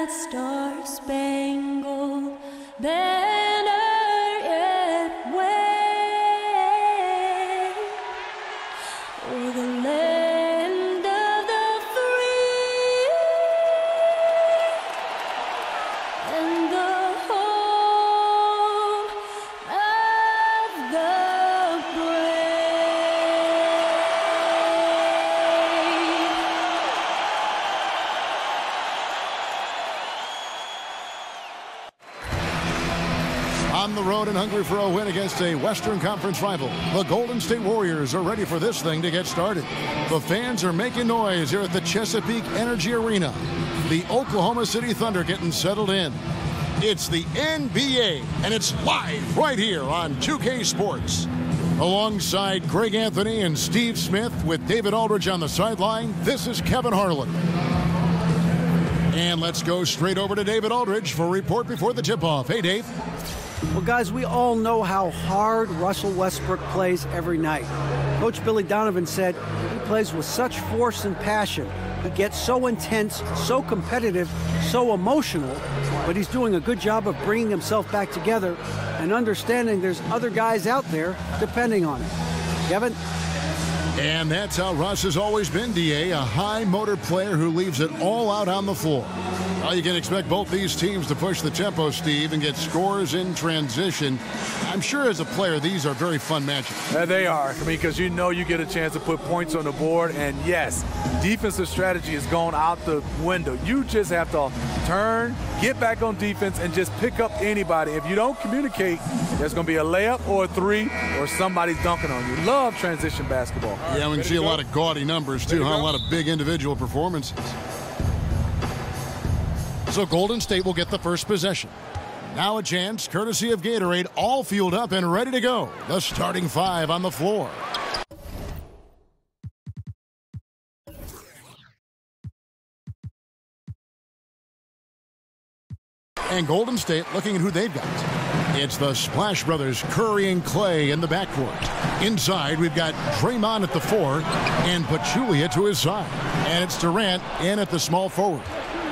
that star-spangled banner yet wave o'er the land of the free and the home of the On the road and hungry for a win against a Western Conference rival, the Golden State Warriors are ready for this thing to get started. The fans are making noise here at the Chesapeake Energy Arena. The Oklahoma City Thunder getting settled in. It's the NBA, and it's live right here on 2K Sports. Alongside Greg Anthony and Steve Smith with David Aldridge on the sideline, this is Kevin Harlan. And let's go straight over to David Aldridge for a report before the tip-off. Hey, Dave. Well, guys, we all know how hard Russell Westbrook plays every night. Coach Billy Donovan said he plays with such force and passion. He gets so intense, so competitive, so emotional, but he's doing a good job of bringing himself back together and understanding there's other guys out there depending on him. Kevin? And that's how Russ has always been, D.A., a high-motor player who leaves it all out on the floor. Well, you can expect both these teams to push the tempo, Steve, and get scores in transition. I'm sure as a player, these are very fun matchups. They are. I mean, because you know you get a chance to put points on the board. And, yes, defensive strategy is going out the window. You just have to turn, get back on defense, and just pick up anybody. If you don't communicate, there's going to be a layup or a three or somebody's dunking on you. Love transition basketball. Yeah, we can see a lot of gaudy numbers, too, huh? A lot of big individual performances. So Golden State will get the first possession. Now a chance, courtesy of Gatorade, all fueled up and ready to go. The starting five on the floor. And Golden State looking at who they've got. It's the Splash Brothers, Curry and Clay in the backcourt. Inside, we've got Draymond at the 4 and Pachulia to his side. And it's Durant in at the small forward.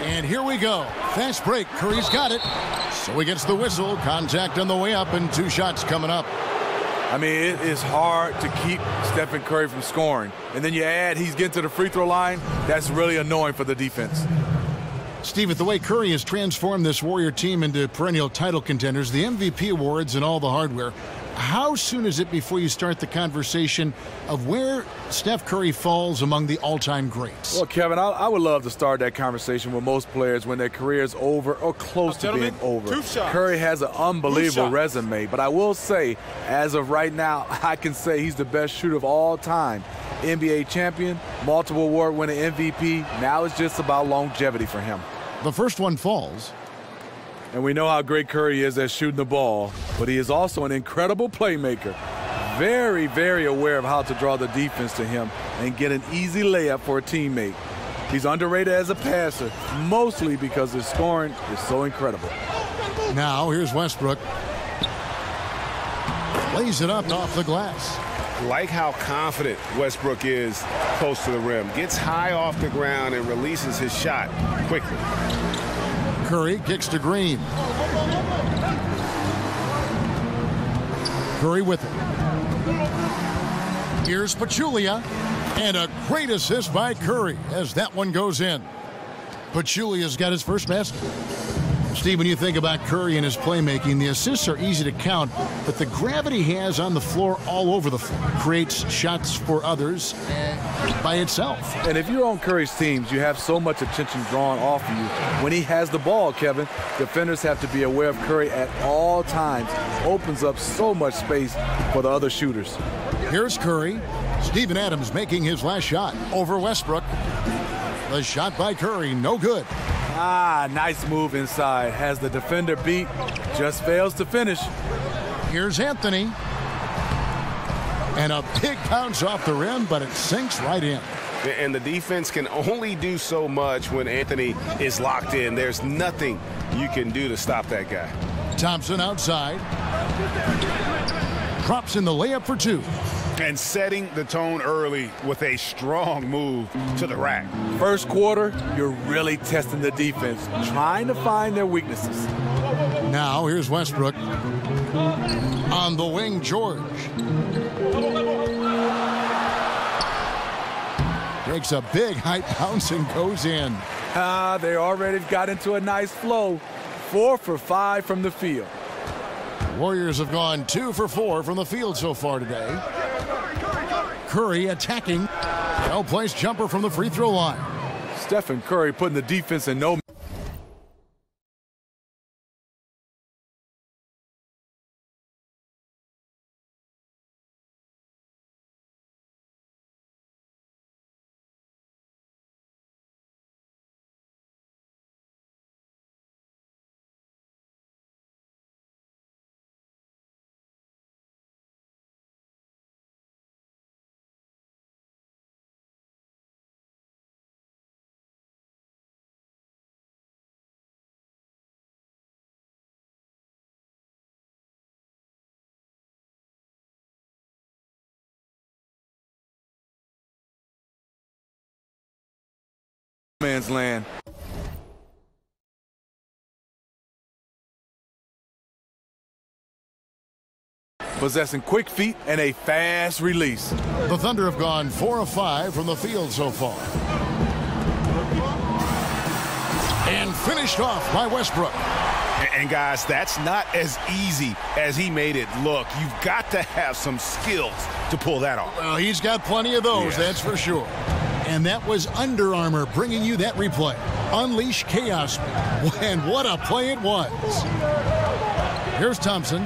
And here we go. Fast break. Curry's got it. So he gets the whistle. Contact on the way up and 2 shots coming up. I mean, it is hard to keep Stephen Curry from scoring. And then you add he's getting to the free throw line. That's really annoying for the defense. Steve, with the way Curry has transformed this Warrior team into perennial title contenders, the MVP awards and all the hardware, how soon is it before you start the conversation of where Steph Curry falls among the all-time greats? Well, Kevin, I would love to start that conversation with most players when their career is over or close to being over. Curry has an unbelievable resume, but I will say, as of right now, I can say he's the best shooter of all time. NBA champion, multiple award-winning MVP. Now it's just about longevity for him. The first one falls. And we know how great Curry is at shooting the ball, but he is also an incredible playmaker. Very, very aware of how to draw the defense to him and get an easy layup for a teammate. He's underrated as a passer, mostly because his scoring is so incredible. Now here's Westbrook. Lays it up off the glass. Like how confident Westbrook is close to the rim. Gets high off the ground and releases his shot quickly. Curry kicks to Green. Curry with it. Here's Pachulia. And a great assist by Curry as that one goes in. Pachulia's got his first basket. Steve, when you think about Curry and his playmaking, the assists are easy to count, but the gravity he has on the floor all over the floor creates shots for others by itself. And if you're on Curry's teams, you have so much attention drawn off of you. When he has the ball, Kevin, defenders have to be aware of Curry at all times. Opens up so much space for the other shooters. Here's Curry. Steven Adams making his last shot over Westbrook. The shot by Curry, no good. Nice move inside. Has the defender beat, just fails to finish. Here's Anthony. And a big bounce off the rim, but it sinks right in. And the defense can only do so much when Anthony is locked in. There's nothing you can do to stop that guy. Thompson outside. Drops in the layup for 2. And setting the tone early with a strong move to the rack. First quarter, you're really testing the defense, trying to find their weaknesses. Now here's Westbrook. On the wing, George. Takes a big high bounce and goes in. They already got into a nice flow. 4 for 5 from the field. Warriors have gone 2 for 4 from the field so far today. Curry attacking. Well-placed jumper from the free throw line. Stephen Curry putting the defense in no man's land. Possessing quick feet and a fast release. The Thunder have gone 4 of 5 from the field so far. And finished off by Westbrook. And guys, that's not as easy as he made it look. You've got to have some skills to pull that off. Well, he's got plenty of those, that's for sure. And that was Under Armour bringing you that replay. Unleash chaos. And what a play it was. Here's Thompson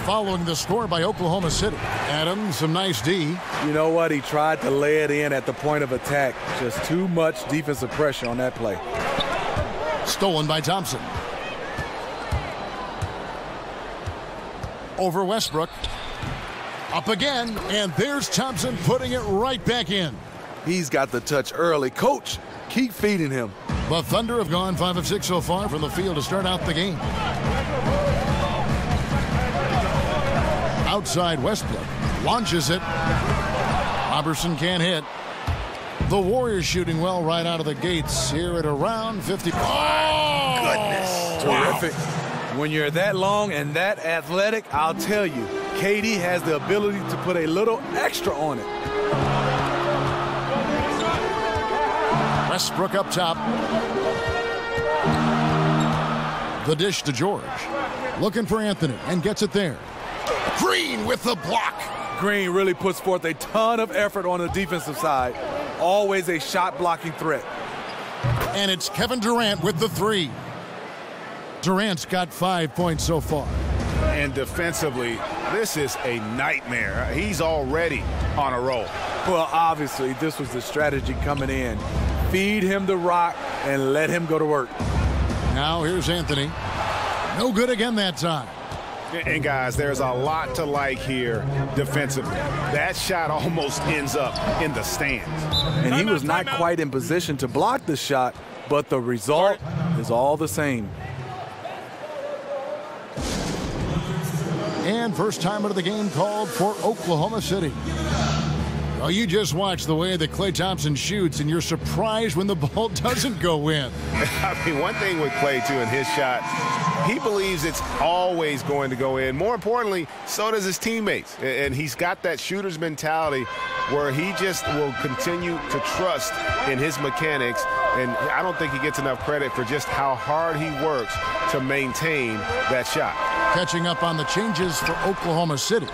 following the score by Oklahoma City. Adams, some nice D. You know what? He tried to lay it in at the point of attack. Just too much defensive pressure on that play. Stolen by Thompson. Over Westbrook. Up again, and there's Thompson putting it right back in. He's got the touch early. Coach, keep feeding him. The Thunder have gone 5 of 6 so far from the field to start out the game. Outside Westbrook. Launches it. Robertson can't hit. The Warriors shooting well right out of the gates here at around 50. Oh! Goodness. Terrific. When you're that long and that athletic, I'll tell you, KD has the ability to put a little extra on it. Westbrook up top. The dish to George. Looking for Anthony and gets it there. Green with the block. Green really puts forth a ton of effort on the defensive side. Always a shot blocking threat. And it's Kevin Durant with the 3. Durant's got 5 points so far. And defensively, this is a nightmare. He's already on a roll. Well, obviously, this was the strategy coming in. Feed him the rock and let him go to work. Now here's Anthony. No good again that time. And guys, there's a lot to like here defensively. That shot almost ends up in the stands. And he was not quite in position to block the shot, but the result is all the same. And first time out of the game called for Oklahoma City. Oh, you just watch the way that Klay Thompson shoots, and you're surprised when the ball doesn't go in. I mean, one thing with Klay, too, in his shot, he believes it's always going to go in. More importantly, so does his teammates. And he's got that shooter's mentality where he just will continue to trust in his mechanics. And I don't think he gets enough credit for just how hard he works to maintain that shot. Catching up on the changes for Oklahoma City.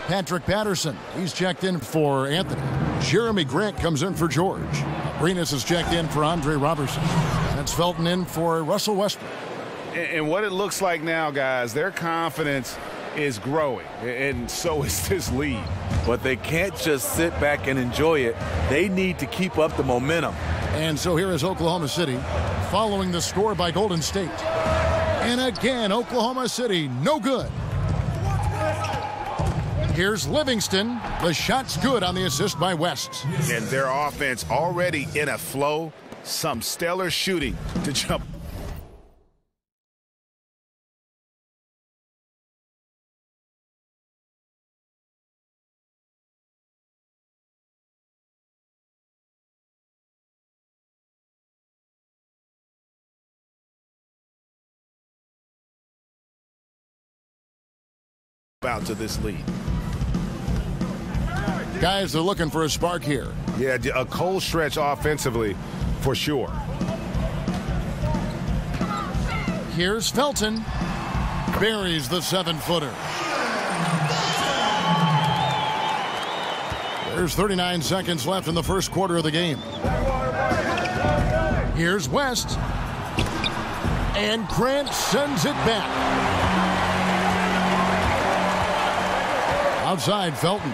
Patrick Patterson, he's checked in for Anthony. Jeremy Grant comes in for George. Arenas is checked in for Andre Robertson. That's Felton in for Russell Westbrook. And what it looks like now, guys, their confidence is growing, and so is this lead. But they can't just sit back and enjoy it. They need to keep up the momentum. And so here is Oklahoma City following the score by Golden State. And again, Oklahoma City, no good. Here's Livingston. The shot's good on the assist by West. And their offense already in a flow. Some stellar shooting to jump out to this lead. Guys, they're looking for a spark here. Yeah, a cold stretch offensively for sure. Here's Felton. Buries the 7-footer. There's 39 seconds left in the first quarter of the game. Here's West. And Grant sends it back. Outside, Felton.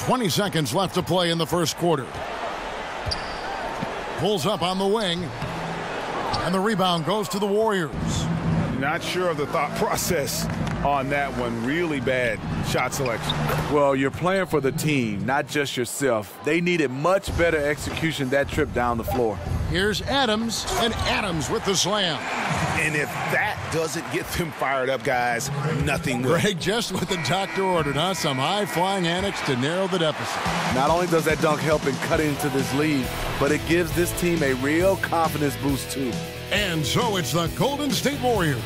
20 seconds left to play in the first quarter. Pulls up on the wing. And the rebound goes to the Warriors. Not sure of the thought process on that one. Really bad shot selection. Well, you're playing for the team, not just yourself. They needed much better execution that trip down the floor. Here's Adams, and Adams with the slam. And if that doesn't get them fired up, guys, nothing will. Greg, just what the doctor ordered, huh? Some high-flying annex to narrow the deficit. Not only does that dunk help in cutting into this lead, but it gives this team a real confidence boost, too. And so it's the Golden State Warriors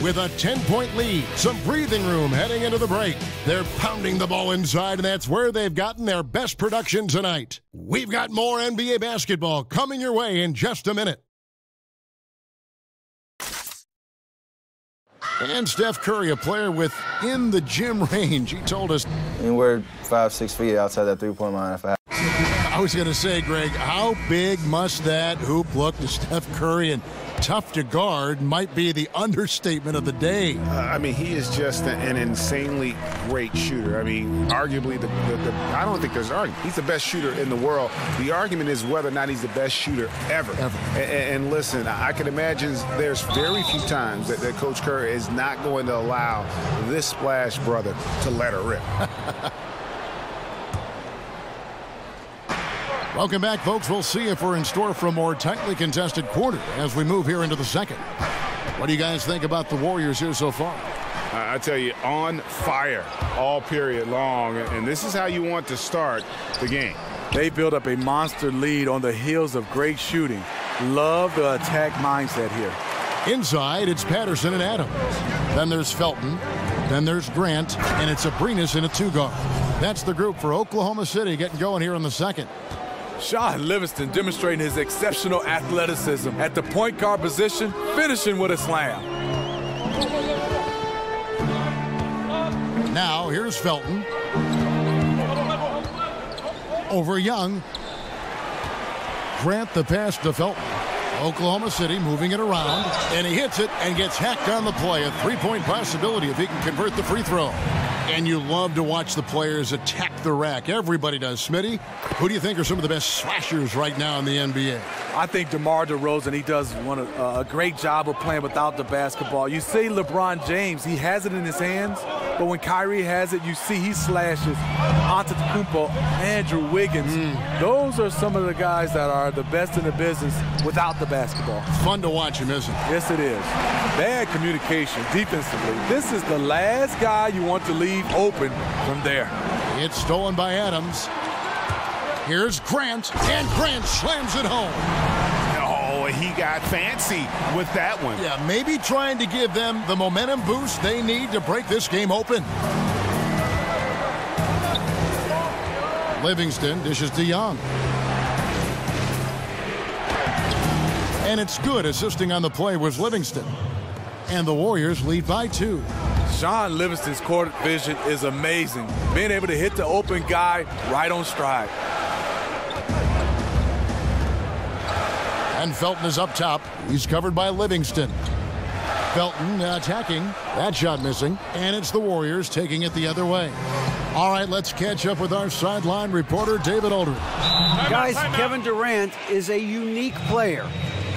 with a 10-point lead, some breathing room heading into the break. They're pounding the ball inside, and that's where they've gotten their best production tonight. We've got more NBA basketball coming your way in just a minute. And Steph Curry, a player within the gym range. He told us anywhere 5-6 feet outside that three-point line. I was going to say, Greg, how big must that hoop look to Steph Curry? And tough to guard might be the understatement of the day. I mean, he is just an insanely great shooter. I mean, arguably, I don't think there's an argument. He's the best shooter in the world. The argument is whether or not he's the best shooter ever. And listen, I can imagine there's very few times that Coach Curry is not going to allow this splash brother to let her rip. Welcome back, folks. We'll see if we're in store for a more tightly contested quarter as we move here into the second. What do you guys think about the Warriors here so far? I tell you, on fire all period long, and this is how you want to start the game. They built up a monster lead on the heels of great shooting. Love the attack mindset here. Inside, it's Patterson and Adams. Then there's Felton. Then there's Grant, and it's Abrinas in a two-guard. That's the group for Oklahoma City getting going here in the second. Sean Livingston demonstrating his exceptional athleticism at the point guard position, finishing with a slam. Now, here's Felton. Over Young. Grant the pass to Felton. Oklahoma City moving it around, and he hits it and gets hacked on the play. A three-point possibility if he can convert the free throw. And you love to watch the players attack the rack. Everybody does. Smitty, who do you think are some of the best slashers right now in the NBA? I think DeMar DeRozan, he does a great job of playing without the basketball. You see LeBron James, he has it in his hands, but when Kyrie has it, you see he slashes Antetokounmpo, Andrew Wiggins. Those are some of the guys that are the best in the business without the basketball. Fun to watch him, isn't it? Yes, it is. Bad communication defensively. This is the last guy you want to leave open from there. It's stolen by Adams. Here's Grant, and Grant slams it home. Oh, he got fancy with that one. Yeah, maybe trying to give them the momentum boost they need to break this game open. Livingston dishes to Young. And it's good. Assisting on the play was Livingston. And the Warriors lead by 2. Sean Livingston's court vision is amazing. Being able to hit the open guy right on stride. And Felton is up top. He's covered by Livingston. Felton attacking. That shot missing. And it's the Warriors taking it the other way. All right, let's catch up with our sideline reporter, David Aldridge. Guys, Kevin Durant is a unique player.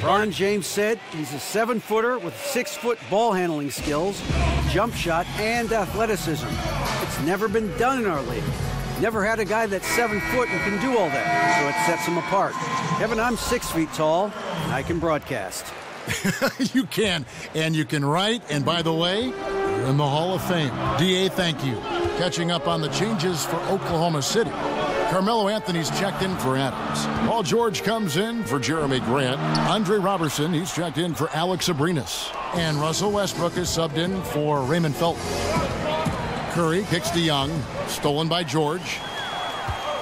LeBron James said he's a 7-footer with 6-foot ball handling skills, jump shot, and athleticism. It's never been done in our league. Never had a guy that's 7 foot and can do all that, so it sets him apart. Kevin, I'm 6 feet tall, and I can broadcast. You can, and you can write, and by the way, you're in the Hall of Fame. DA, thank you. Catching up on the changes for Oklahoma City. Carmelo Anthony's checked in for Adams. Paul George comes in for Jeremy Grant. Andre Robertson, he's checked in for Alex Abrinas. And Russell Westbrook is subbed in for Raymond Felton. Curry kicks to Young. Stolen by George.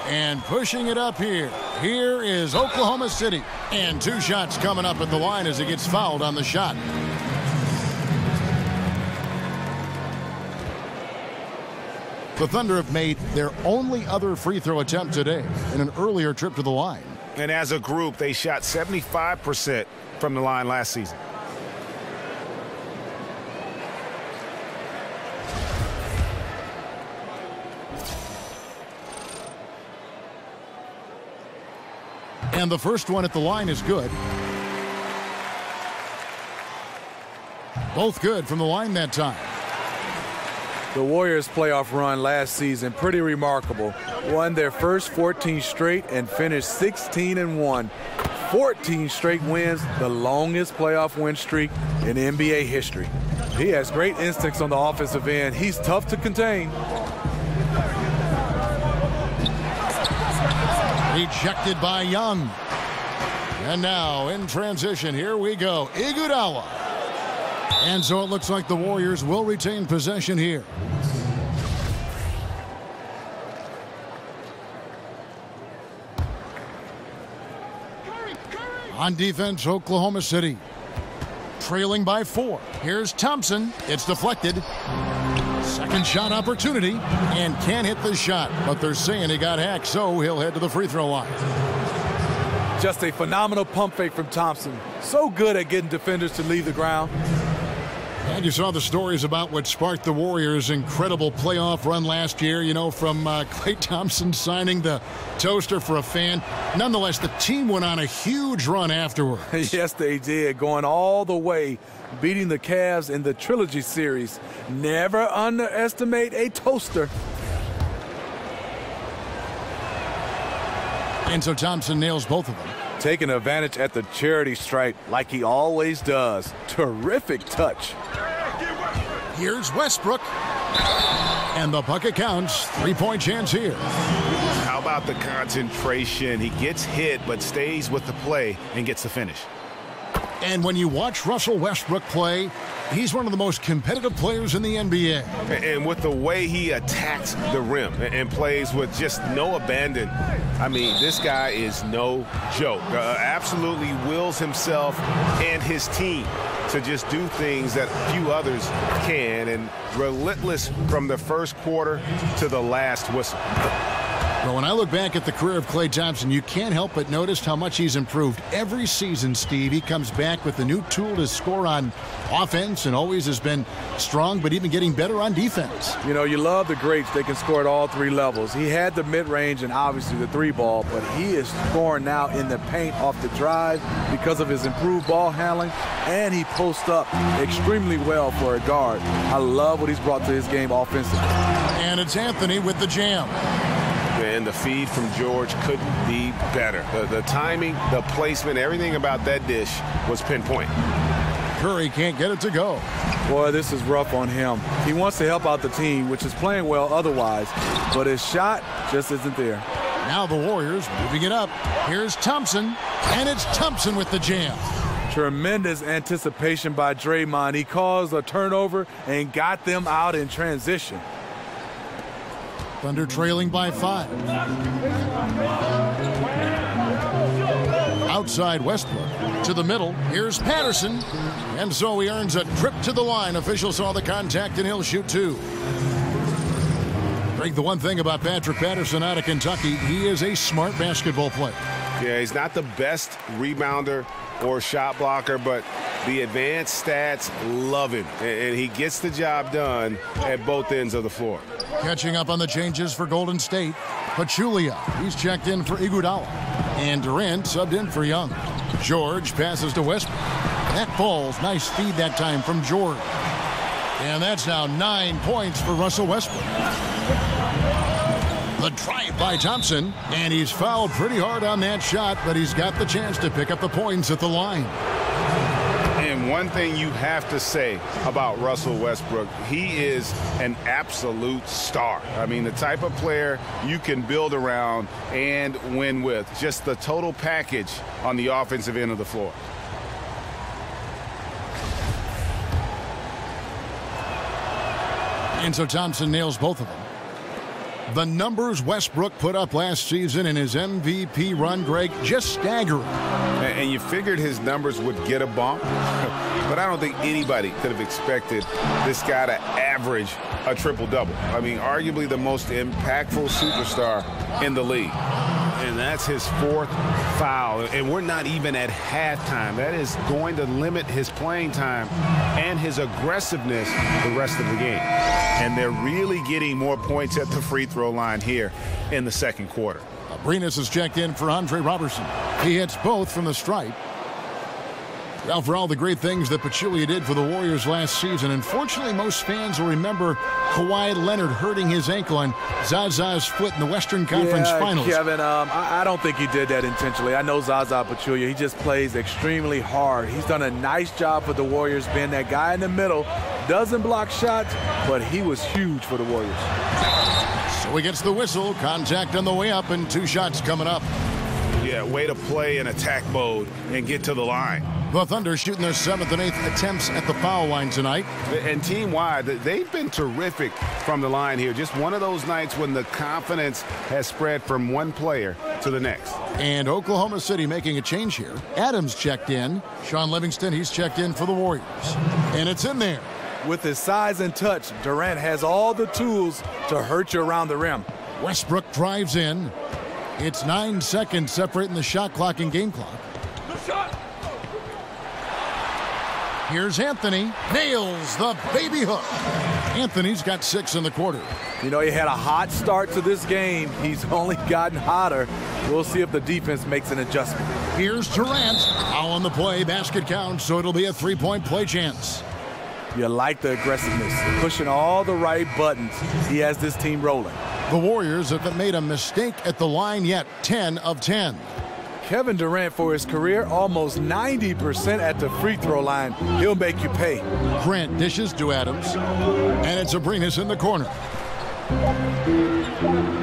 And pushing it up here. Here is Oklahoma City. And 2 shots coming up at the line as he gets fouled on the shot. The Thunder have made their only other free throw attempt today in an earlier trip to the line. And as a group, they shot 75% from the line last season. And the first one at the line is good. Both good from the line that time. The Warriors' playoff run last season, pretty remarkable. Won their first 14 straight and finished 16-1. 14 straight wins, the longest playoff win streak in NBA history. He has great instincts on the offensive end. He's tough to contain. Rejected by Young. And now in transition, here we go. Iguodala. And so it looks like the Warriors will retain possession here. On defense, Oklahoma City. Trailing by 4. Here's Thompson. It's deflected. Second shot opportunity. And can't hit the shot. But they're saying he got hacked, so he'll head to the free throw line. Just a phenomenal pump fake from Thompson. So good at getting defenders to leave the ground. And you saw the stories about what sparked the Warriors' incredible playoff run last year, you know, from Klay Thompson signing the toaster for a fan. Nonetheless, the team went on a huge run afterwards. Yes, they did, going all the way, beating the Cavs in the Trilogy Series. Never underestimate a toaster. And so Thompson nails both of them. Taking advantage at the charity stripe like he always does. Terrific touch. Here's Westbrook. And the bucket counts. 3-point chance here. How about the concentration? He gets hit but stays with the play and gets the finish. And when you watch Russell Westbrook play, he's one of the most competitive players in the NBA. And with the way he attacks the rim and plays with just no abandon, I mean, this guy is no joke. Absolutely wills himself and his team to just do things that few others can, and relentless from the first quarter to the last whistle. Well, when I look back at the career of Klay Thompson, you can't help but notice how much he's improved. Every season, Steve, he comes back with a new tool to score on offense and always has been strong, but even getting better on defense. You know, you love the greats. They can score at all 3 levels. He had the mid-range and obviously the 3-ball, but he is scoring now in the paint off the drive because of his improved ball handling, and he posts up extremely well for a guard. I love what he's brought to his game offensively. And it's Anthony with the jam. And the feed from George couldn't be better. The timing, the placement, everything about that dish was pinpoint. Curry can't get it to go. Boy, this is rough on him. He wants to help out the team, which is playing well otherwise, but his shot just isn't there. Now the Warriors moving it up. Here's Thompson, and it's Thompson with the jam. Tremendous anticipation by Draymond. He caused a turnover and got them out in transition. Thunder trailing by 5. Outside Westbrook to the middle. Here's Patterson. And so he earns a trip to the line. Officials saw the contact and he'll shoot 2. Greg, the one thing about Patrick Patterson out of Kentucky, he is a smart basketball player. Yeah, he's not the best rebounder or shot blocker, but the advanced stats love him. And he gets the job done at both ends of the floor. Catching up on the changes for Golden State. Pachulia, he's checked in for Iguodala. And Durant subbed in for Young. George passes to Westbrook. That falls. Nice feed that time from George. And that's now 9 points for Russell Westbrook. The drive by Thompson. And he's fouled pretty hard on that shot, but he's got the chance to pick up the points at the line. And And one thing you have to say about Russell Westbrook, he is an absolute star. I mean, the type of player you can build around and win with. Just the total package on the offensive end of the floor. And so Thompson nails both of them. The numbers Westbrook put up last season in his MVP run, Greg, just staggering. And you figured his numbers would get a bump, but I don't think anybody could have expected this guy to average a triple-double. I mean, arguably the most impactful superstar in the league. And that's his 4th foul. And we're not even at halftime. That is going to limit his playing time and his aggressiveness the rest of the game. And they're really getting more points at the free throw line here in the second quarter. Abrinas is checked in for Andre Robertson. He hits both from the stripe. Well, for all the great things that Pachulia did for the Warriors last season, unfortunately, most fans will remember Kawhi Leonard hurting his ankle on Zaza's foot in the Western Conference Finals. Kevin, I don't think he did that intentionally. I know Zaza Pachulia. He just plays extremely hard. He's done a nice job for the Warriors, being that guy in the middle. Doesn't block shots, but he was huge for the Warriors. So he gets the whistle. Contact on the way up, and 2 shots coming up. Yeah, way to play in attack mode and get to the line. The Thunder shooting their 7th and 8th attempts at the foul line tonight. And team-wide, they've been terrific from the line here. Just one of those nights when the confidence has spread from one player to the next. And Oklahoma City making a change here. Adams checked in. Sean Livingston, he's checked in for the Warriors. And it's in there. With his size and touch, Durant has all the tools to hurt you around the rim. Westbrook drives in. It's 9 seconds separating the shot clock and game clock. Here's Anthony. Nails the baby hook. Anthony's got 6 in the quarter. You know, he had a hot start to this game. He's only gotten hotter. We'll see if the defense makes an adjustment. Here's Durant. Foul on the play. Basket counts, so it'll be a 3-point play chance. You like the aggressiveness, pushing all the right buttons. He has this team rolling. The Warriors haven't made a mistake at the line yet. 10 of 10. Kevin Durant, for his career, almost 90% at the free throw line. He'll make you pay. Grant dishes to Adams. And it's Abrinas in the corner.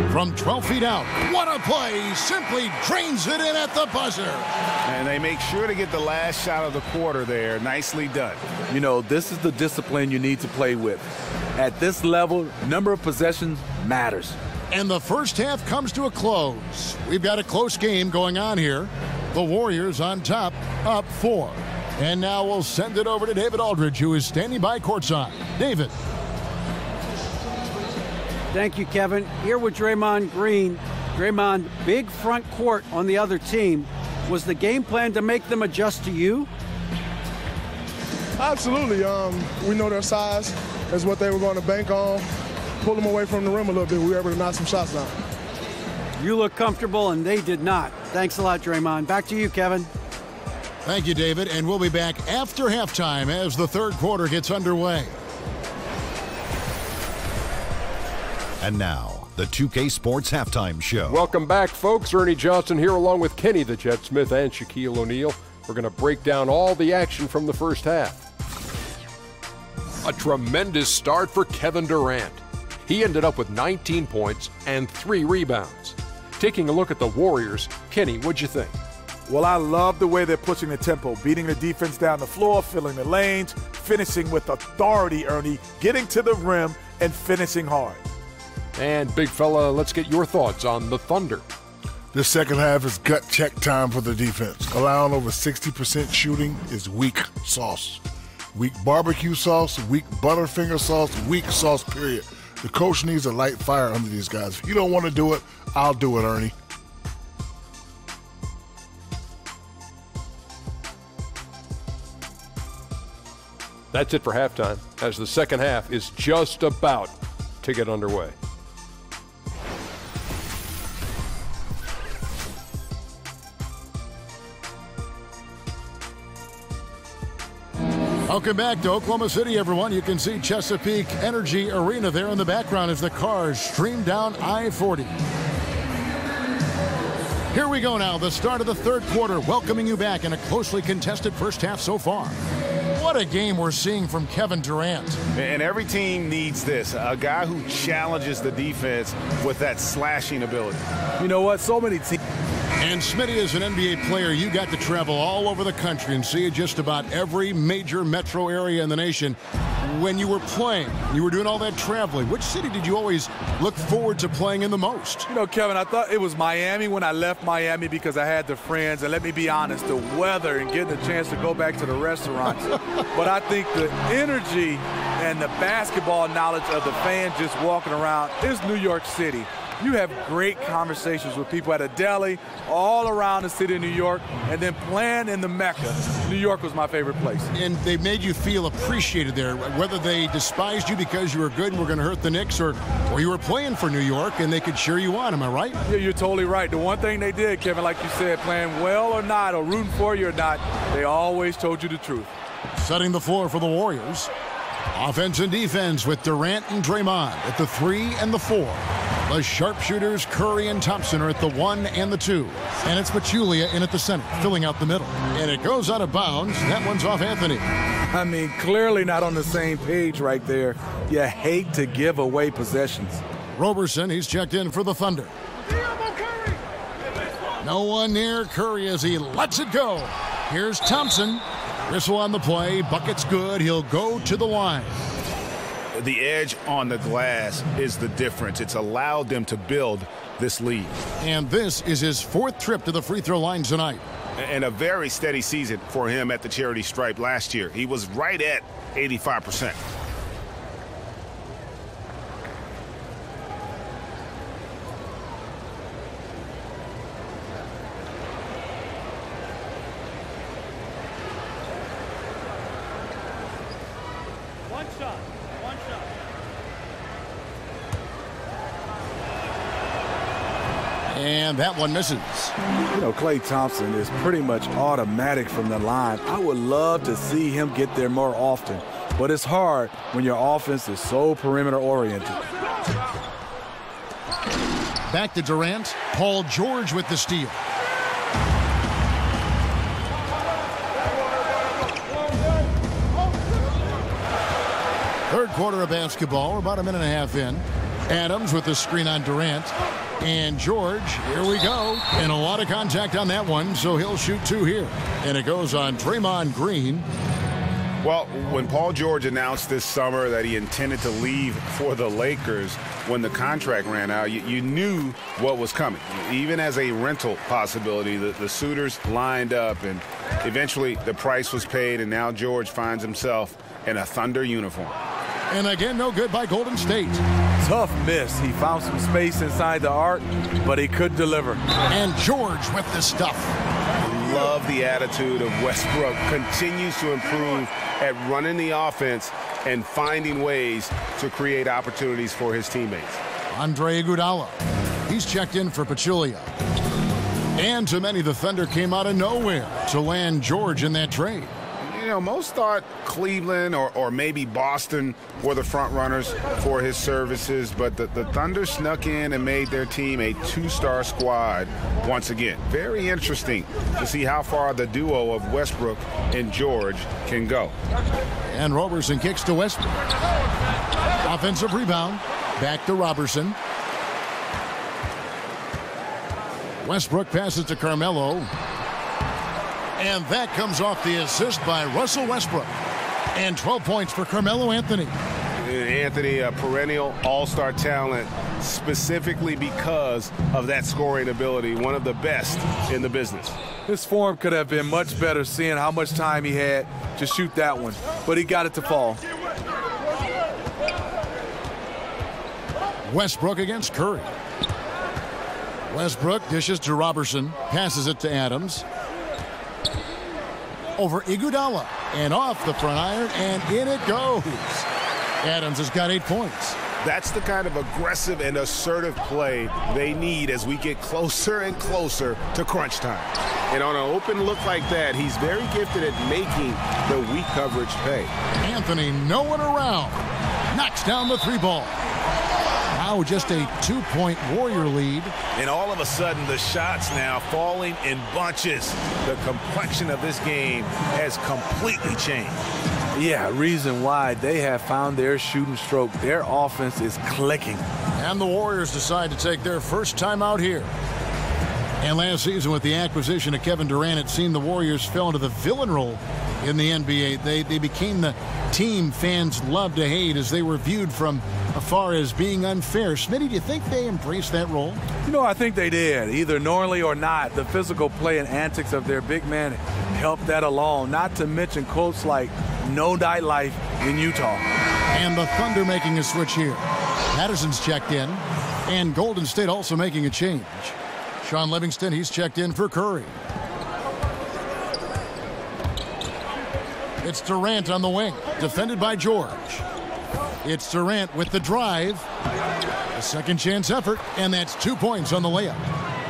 From 12 feet out. What a play. Simply drains it in at the buzzer. And they make sure to get the last shot of the quarter there. Nicely done. You know, this is the discipline you need to play with. At this level, number of possessions matters. And the first half comes to a close. We've got a close game going on here. The Warriors on top, up 4. And now we'll send it over to David Aldridge, who is standing by courtside. David. Thank you, Kevin. Here with Draymond Green. Draymond, big front court on the other team. Was the game plan to make them adjust to you? Absolutely. We know their size is what they were going to bank on. Pull them away from the rim a little bit. We were able to knock some shots down. You look comfortable, and they did not. Thanks a lot, Draymond. Back to you, Kevin. Thank you, David. And we'll be back after halftime as the third quarter gets underway. And now, the 2K Sports Halftime Show. Welcome back, folks. Ernie Johnson here along with Kenny the Jet Smith and Shaquille O'Neal. We're going to break down all the action from the first half. A tremendous start for Kevin Durant. He ended up with 19 points and 3 rebounds. Taking a look at the Warriors, Kenny, what'd you think? Well, I love the way they're pushing the tempo, beating the defense down the floor, filling the lanes, finishing with authority, Ernie, getting to the rim and finishing hard. And big fella, let's get your thoughts on the Thunder. This second half is gut check time for the defense. Allowing over 60% shooting is weak sauce. Weak barbecue sauce, weak Butterfinger sauce, weak sauce, period. The coach needs a light fire under these guys. If you don't want to do it, I'll do it, Ernie. That's it for halftime, as the second half is just about to get underway. Welcome back to Oklahoma City, everyone. You can see Chesapeake Energy Arena there in the background as the cars stream down I-40. Here we go now, the start of the third quarter, welcoming you back in a closely contested first half so far. What a game we're seeing from Kevin Durant. And every team needs this, a guy who challenges the defense with that slashing ability. You know what? So many teams. And Smitty, as an NBA player, you got to travel all over the country and see just about every major metro area in the nation. When you were playing, you were doing all that traveling, which city did you always look forward to playing in the most? You know, Kevin, I thought it was Miami when I left Miami because I had the friends. And let me be honest, the weather and getting a chance to go back to the restaurants. But I think the energy and the basketball knowledge of the fans just walking around is New York City. You have great conversations with people at a deli all around the city of New York, and then playing in the Mecca. New York was my favorite place. And they made you feel appreciated there, whether they despised you because you were good and were going to hurt the Knicks, or you were playing for New York and they could cheer you on. Am I right? Yeah, you're totally right. The one thing they did, Kevin, like you said, playing well or not, or rooting for you or not, they always told you the truth. Setting the floor for the Warriors. Offense and defense with Durant and Draymond at the 3 and the 4. The sharpshooters Curry and Thompson are at the 1 and the 2. And it's Pachulia in at the center, filling out the middle. And it goes out of bounds. That one's off Anthony. I mean, clearly not on the same page right there. You hate to give away possessions. Roberson, he's checked in for the Thunder. No one near Curry as he lets it go. Here's Thompson. Whistle on the play. Bucket's good. He'll go to the line. The edge on the glass is the difference. It's allowed them to build this lead. And this is his 4th trip to the free throw line tonight. And a very steady season for him at the charity stripe last year. He was right at 85%. And that one misses. You know, Klay Thompson is pretty much automatic from the line. I would love to see him get there more often, but it's hard when your offense is so perimeter oriented. Back to Durant. Paul George with the steal. Third quarter of basketball. We're about a minute and a half in. Adams with the screen on Durant. And George, here we go. And a lot of contact on that one, so he'll shoot 2 here. And it goes on Draymond Green. Well, when Paul George announced this summer that he intended to leave for the Lakers when the contract ran out, you knew what was coming. Even as a rental possibility, the suitors lined up, and eventually the price was paid, and now George finds himself in a Thunder uniform. And again, no good by Golden State. Tough miss. He found some space inside the arc, but he couldn't deliver. And George with the stuff. Love the attitude of Westbrook. Continues to improve at running the offense and finding ways to create opportunities for his teammates. Andre Iguodala. He's checked in for Pachulia. And to many, the Thunder came out of nowhere to land George in that trade. You know, most thought Cleveland or maybe Boston were the front runners for his services, but the Thunder snuck in and made their team a 2-star squad once again. Very interesting to see how far the duo of Westbrook and George can go. And Roberson kicks to Westbrook. Offensive rebound. Back to Roberson. Westbrook passes to Carmelo. And that comes off the assist by Russell Westbrook. And 12 points for Carmelo Anthony. Anthony, a perennial all-star talent, specifically because of that scoring ability, one of the best in the business. His form could have been much better seeing how much time he had to shoot that one, but he got it to fall. Westbrook against Curry. Westbrook dishes to Roberson, passes it to Adams. Over Iguodala, and off the front iron, and in it goes. Adams has got 8 points. That's the kind of aggressive and assertive play they need as we get closer and closer to crunch time. And on an open look like that, he's very gifted at making the weak coverage pay. Anthony, no one around. Knocks down the 3 ball. Now just a 2-point Warrior lead. And all of a sudden, the shots now falling in bunches. The complexion of this game has completely changed. Yeah, reason why they have found their shooting stroke. Their offense is clicking. And the Warriors decide to take their first time out here. And last season, with the acquisition of Kevin Durant, it seemed the Warriors fell into the villain role in the NBA. They became the team fans loved to hate as they were viewed from afar as being unfair. Smitty, do you think they embraced that role? You know, I think they did. Either knowingly or not, the physical play and antics of their big man helped that along. Not to mention quotes like "no nightlife in Utah." And the Thunder making a switch here. Patterson's checked in. And Golden State also making a change. Sean Livingston, he's checked in for Curry. It's Durant on the wing, defended by George. It's Durant with the drive. A second chance effort, and that's 2 points on the layup.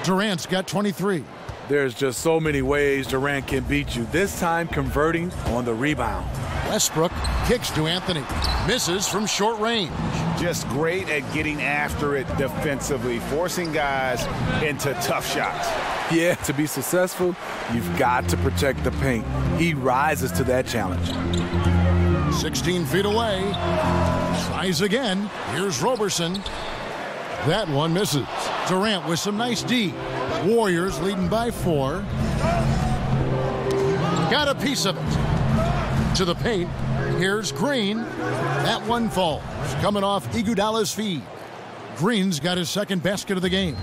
Durant's got 23. There's just so many ways Durant can beat you. This time converting on the rebound. Westbrook kicks to Anthony. Misses from short range. Just great at getting after it defensively, forcing guys into tough shots. Yeah, to be successful, you've got to protect the paint. He rises to that challenge. 16 feet away. Tries again. Here's Roberson. That one misses. Durant with some nice D. Warriors leading by 4. Got a piece of it. To the paint. Here's Green. That one falls. Coming off Iguodala's feed. Green's got his second basket of the game.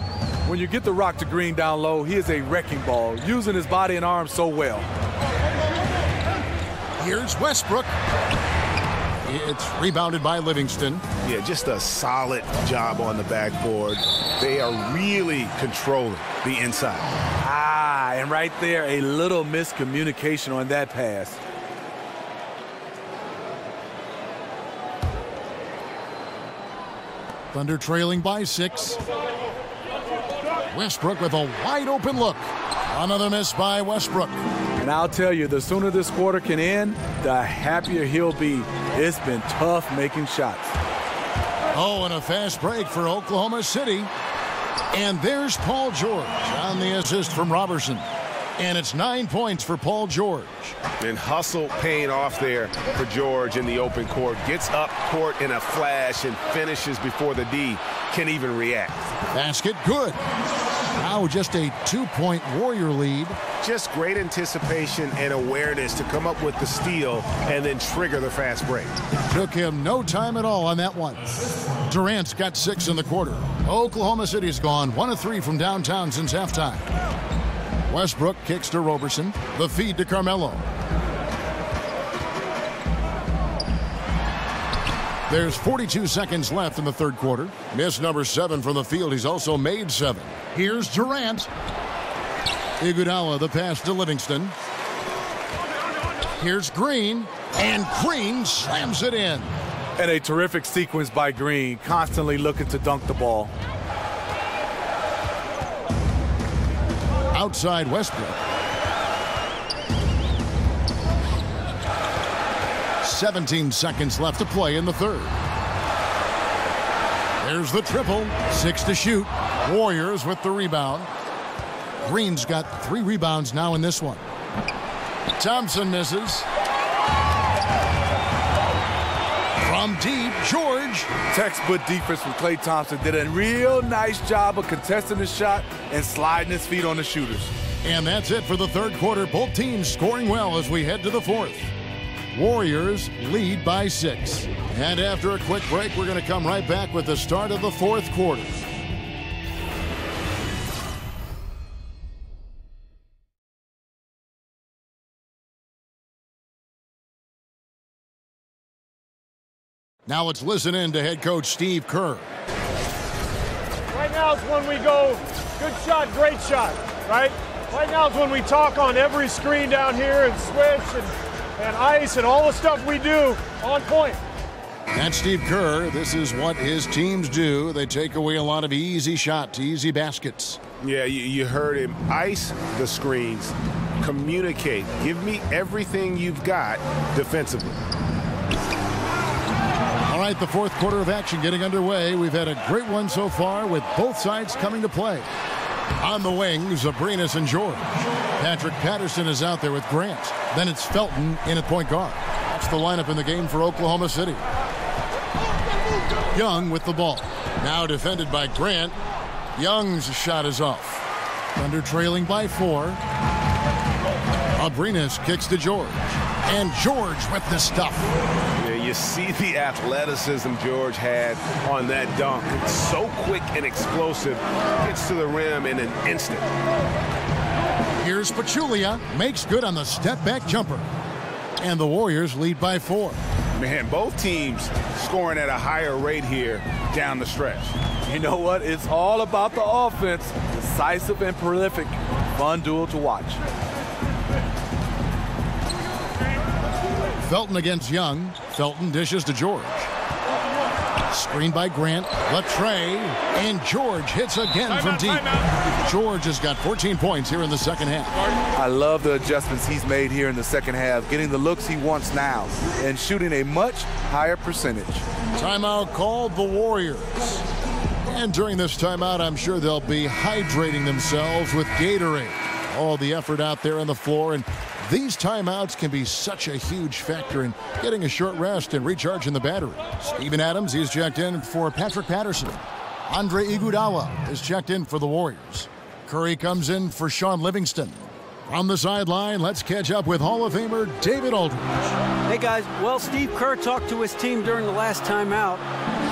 When you get the rock to Green down low, he is a wrecking ball, using his body and arms so well. Here's Westbrook. It's rebounded by Livingston. Yeah, just a solid job on the backboard. They are really controlling the inside. And right there, a little miscommunication on that pass. Thunder trailing by 6. Westbrook with a wide open look. Another miss by Westbrook. And I'll tell you, the sooner this quarter can end, the happier he'll be. It's been tough making shots. Oh, and a fast break for Oklahoma City. And there's Paul George on the assist from Roberson. And it's 9 points for Paul George. And hustle paying off there for George in the open court. Gets up court in a flash and finishes before the D can even react. Basket good. Now just a 2-point Warrior lead. Just great anticipation and awareness to come up with the steal and then trigger the fast break. Took him no time at all on that one. Durant's got 6 in the quarter. Oklahoma City's gone 1 of 3 from downtown since halftime. Westbrook kicks to Roberson. The feed to Carmelo. There's 42 seconds left in the third quarter. Miss number 7 from the field. He's also made 7. Here's Durant. Iguodala, the pass to Livingston. Here's Green. And Green slams it in. And a terrific sequence by Green, constantly looking to dunk the ball. Outside Westbrook. 17 seconds left to play in the third. There's the triple. 6 to shoot. Warriors with the rebound. Green's got 3 rebounds now in this one. Thompson misses. From deep, George. Textbook defense from Klay Thompson. Did a real nice job of contesting the shot and sliding his feet on the shooters. And that's it for the third quarter. Both teams scoring well as we head to the fourth. Warriors lead by 6. And after a quick break, we're going to come right back with the start of the fourth quarter. Now let's listen in to head coach Steve Kerr. Right now is when we go, good shot, great shot, right? Right now is when we talk on every screen down here and switch and ice and all the stuff we do on point. That's Steve Kerr. This is what his teams do. They take away a lot of easy shots, easy baskets. Yeah, you heard him. Ice the screens, communicate, give me everything you've got defensively. All right, the fourth quarter of action getting underway. We've had a great one so far with both sides coming to play. On the wings, Abrinas and George. Patrick Patterson is out there with Grant. Then it's Felton in at point guard. That's the lineup in the game for Oklahoma City. Young with the ball. Now defended by Grant. Young's shot is off. Thunder trailing by 4. Abrinas kicks to George. And George with the stuff. Yeah, you see the athleticism George had on that dunk. It's so quick and explosive. Gets to the rim in an instant. Here's Pachulia. Makes good on the step-back jumper. And the Warriors lead by 4. Man, both teams scoring at a higher rate here down the stretch. You know what? It's all about the offense. Decisive and prolific. Fun duel to watch. Felton against Young. Felton dishes to George. Screen by Grant. Latre. And George hits again from deep. George has got 14 points here in the second half. I love the adjustments he's made here in the second half, getting the looks he wants now and shooting a much higher percentage. Timeout called the Warriors. And during this timeout, I'm sure they'll be hydrating themselves with Gatorade. All the effort out there on the floor, and these timeouts can be such a huge factor in getting a short rest and recharging the battery. Steven Adams, he's checked in for Patrick Patterson. Andre Iguodala is checked in for the Warriors. Curry comes in for Sean Livingston. From the sideline, let's catch up with Hall of Famer David Aldridge. Hey, guys. Well, Steve Kerr talked to his team during the last timeout.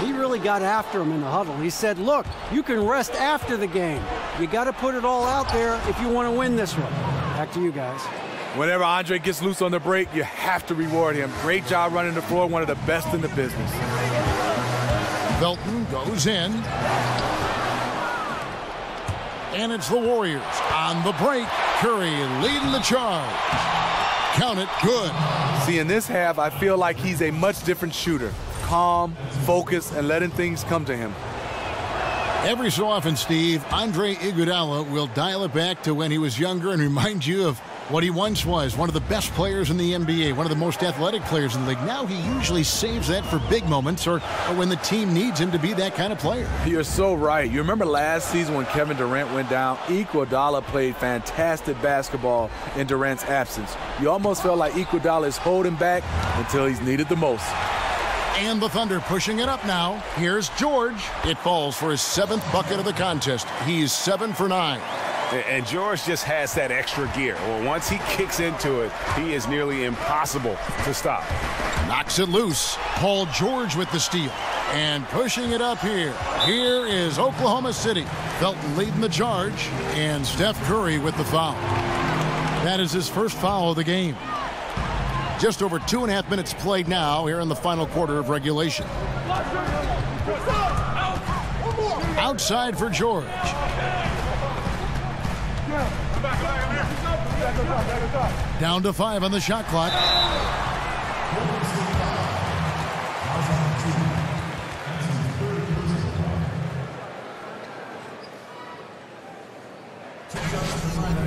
He really got after him in the huddle. He said, look, you can rest after the game. You got to put it all out there if you want to win this one. Back to you guys. Whenever Andre gets loose on the break, you have to reward him. Great job running the floor, one of the best in the business. Felton goes in. And it's the Warriors on the break. Curry leading the charge. Count it, good. See, in this half, I feel like he's a much different shooter. Calm, focused, and letting things come to him. Every so often, Steve, Andre Iguodala will dial it back to when he was younger and remind you of what he once was, one of the best players in the NBA, one of the most athletic players in the league. Now he usually saves that for big moments or when the team needs him to be that kind of player. You're so right. You remember last season when Kevin Durant went down, Iguodala played fantastic basketball in Durant's absence. You almost felt like Iguodala is holding back until he's needed the most. And the Thunder pushing it up now. Here's George. It falls for his 7th bucket of the contest. He's 7 for 9. And George just has that extra gear. Well, once he kicks into it, he is nearly impossible to stop. Knocks it loose. Paul George with the steal. And pushing it up here. Here is Oklahoma City. Felton leading the charge. And Steph Curry with the foul. That is his first foul of the game. Just over 2.5 minutes played now here in the final quarter of regulation. Outside for George. Down to 5 on the shot clock.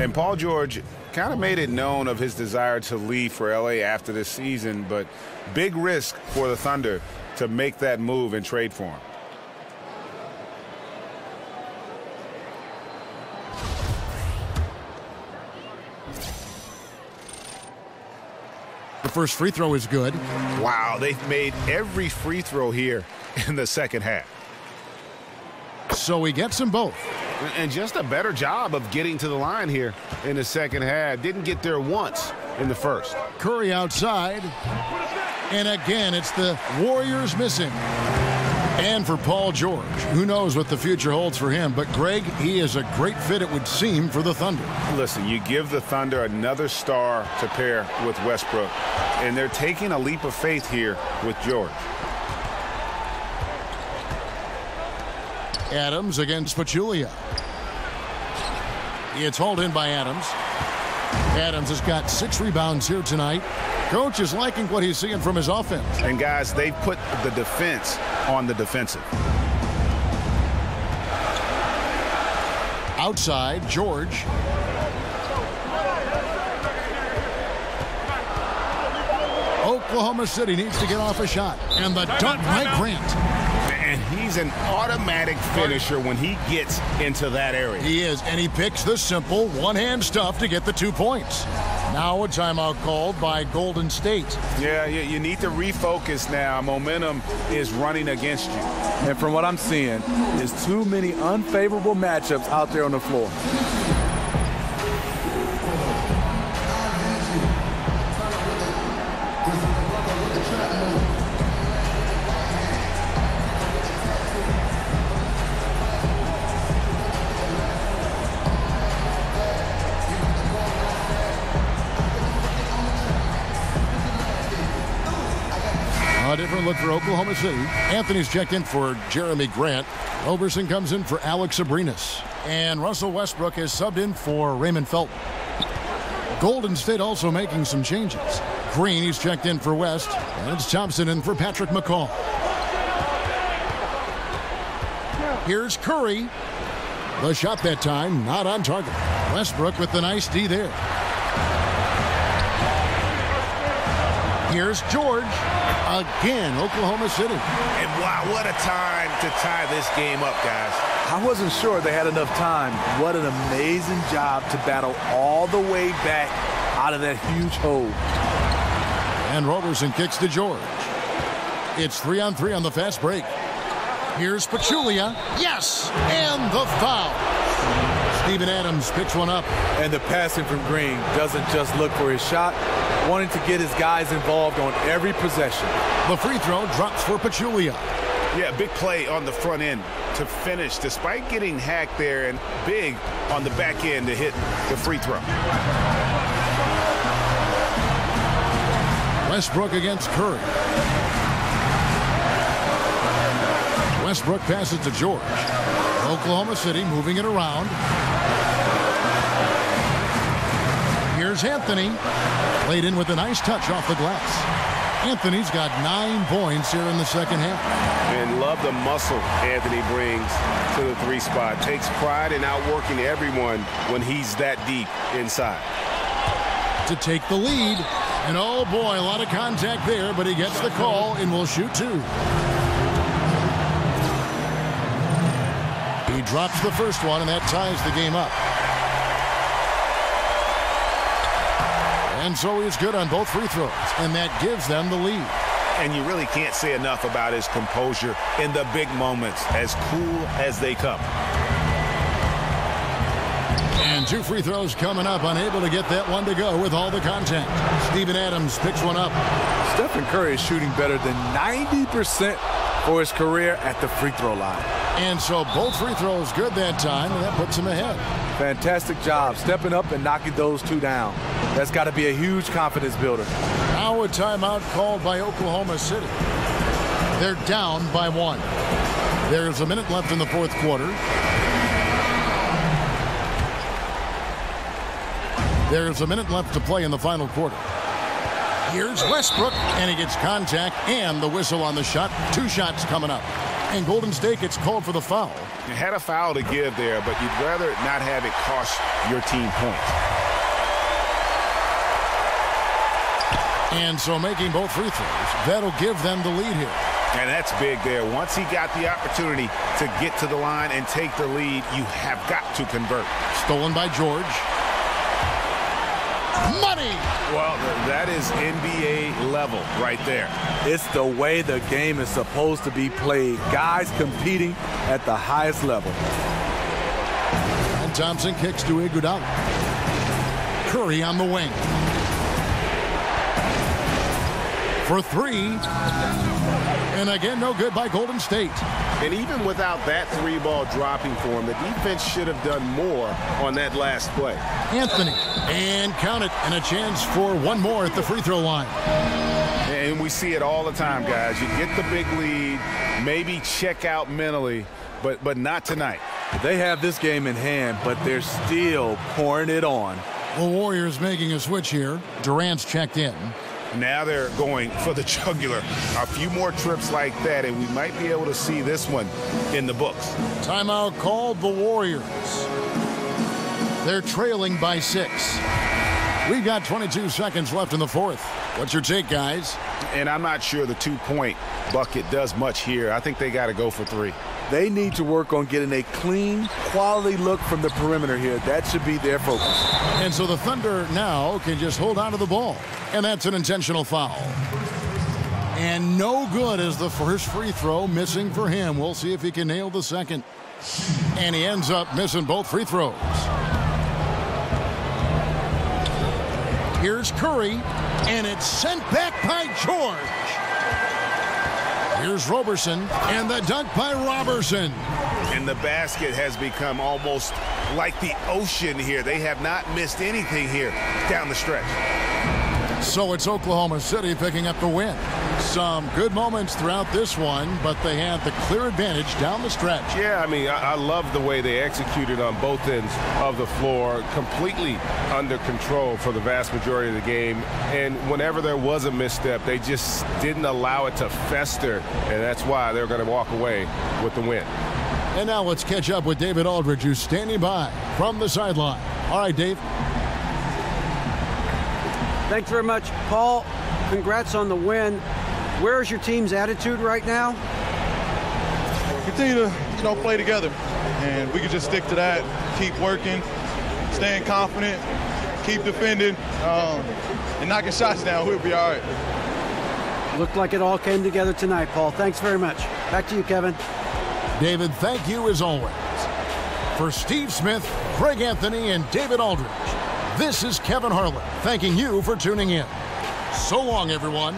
And Paul George kind of made it known of his desire to leave for LA after this season, but big risk for the Thunder to make that move and trade for him. The first free throw is good. Wow, they've made every free throw here in the second half. So he gets them both. And just a better job of getting to the line here in the second half. Didn't get there once in the first. Curry outside. And again, it's the Warriors missing. And for Paul George, who knows what the future holds for him. But, Greg, he is a great fit, it would seem, for the Thunder. Listen, you give the Thunder another star to pair with Westbrook, and they're taking a leap of faith here with George. Adams against Pachulia. It's hauled in by Adams. Adams has got 6 rebounds here tonight. Coach is liking what he's seeing from his offense. And, guys, they've put the defense on the defensive. Outside, George. Oklahoma City needs to get off a shot. And the dunk by Grant. And he's an automatic finisher when he gets into that area. He is, and he picks the simple one-hand stuff to get the 2 points. Now a timeout called by Golden State. Yeah, you need to refocus now. Momentum is running against you. And from what I'm seeing, there's too many unfavorable matchups out there on the floor. A different look for Oklahoma City. Anthony's checked in for Jeremy Grant. Roberson comes in for Alex Abrinas. And Russell Westbrook is subbed in for Raymond Felton. Golden State also making some changes. Green, he's checked in for West. And it's Thompson in for Patrick McCall. Here's Curry. The shot that time, not on target. Westbrook with the nice D there. Here's George. Again, Oklahoma City. And wow, what a time to tie this game up, guys. I wasn't sure they had enough time. What an amazing job to battle all the way back out of that huge hole. And Roberson kicks to George. It's 3-on-3 on the fast break. Here's Pachulia. Yes! And the foul. Steven Adams picks one up. And the passing from Green doesn't just look for his shot, wanting to get his guys involved on every possession. The free throw drops for Pachulia. Yeah, big play on the front end to finish, despite getting hacked there, and big on the back end to hit the free throw. Westbrook against Curry. Westbrook passes to George. Oklahoma City moving it around. Here's Anthony. Played in with a nice touch off the glass. Anthony's got 9 points here in the second half. And love the muscle Anthony brings to the 3 spot. Takes pride in outworking everyone when he's that deep inside. To take the lead. And oh boy, a lot of contact there, but he gets the call and will shoot 2. He drops the first one, and that ties the game up. And so he's good on both free throws, and that gives them the lead. And you really can't say enough about his composure in the big moments, as cool as they come. And 2 free throws coming up, unable to get that one to go with all the contact. Steven Adams picks one up. Stephen Curry is shooting better than 90% for his career at the free throw line. And so both free throws good that time, and that puts him ahead. Fantastic job stepping up and knocking those 2 down. That's got to be a huge confidence builder. Now a timeout called by Oklahoma City. They're down by 1. There's a minute left in the fourth quarter. There's a minute left to play in the final quarter. Here's Westbrook, and he gets contact and the whistle on the shot. 2 shots coming up. And Golden State gets called for the foul. You had a foul to give there, but you'd rather not have it cost your team points. And so making both free throws, that'll give them the lead here. And that's big there. Once he got the opportunity to get to the line and take the lead, you have got to convert. Stolen by George. Money! Well, that is NBA level right there. It's the way the game is supposed to be played. Guys competing at the highest level. And Thompson kicks to Iguodala. Curry on the wing. For 3. And again, no good by Golden State. And even without that 3-ball dropping for him, the defense should have done more on that last play. Anthony, and count it, and a chance for one more at the free throw line. And we see it all the time, guys. You get the big lead, maybe check out mentally, but not tonight. They have this game in hand, but they're still pouring it on. The Warriors making a switch here. Durant's checked in. Now they're going for the jugular. A few more trips like that, and we might be able to see this one in the books. Timeout called the Warriors. They're trailing by 6. We've got 22 seconds left in the fourth. What's your take, guys? And I'm not sure the two-point bucket does much here. I think they got to go for three. They need to work on getting a clean, quality look from the perimeter here. That should be their focus. And so the Thunder now can just hold on to the ball. And that's an intentional foul. And no good as the first free throw missing for him. We'll see if he can nail the second. And he ends up missing both free throws. Here's Curry, and it's sent back by George. Here's Roberson, and the dunk by Roberson. And the basket has become almost like the ocean here. They have not missed anything here down the stretch. So it's Oklahoma City picking up the win. Some good moments throughout this one, but they had the clear advantage down the stretch. Yeah, I mean, I love the way they executed on both ends of the floor, completely under control for the vast majority of the game. And whenever there was a misstep, they just didn't allow it to fester, and that's why they're going to walk away with the win. And now let's catch up with David Aldridge, who's standing by from the sideline. All right, Dave. Thanks very much, Paul. Congrats on the win. Where's your team's attitude right now? Continue to, play together, and we can just stick to that. Keep working, staying confident, keep defending, and knocking shots down. We'll be all right. Looked like it all came together tonight, Paul. Thanks very much. Back to you, Kevin. David, thank you as always. For Steve Smith, Greg Anthony, and David Aldridge, this is Kevin Harlan thanking you for tuning in. So long, everyone.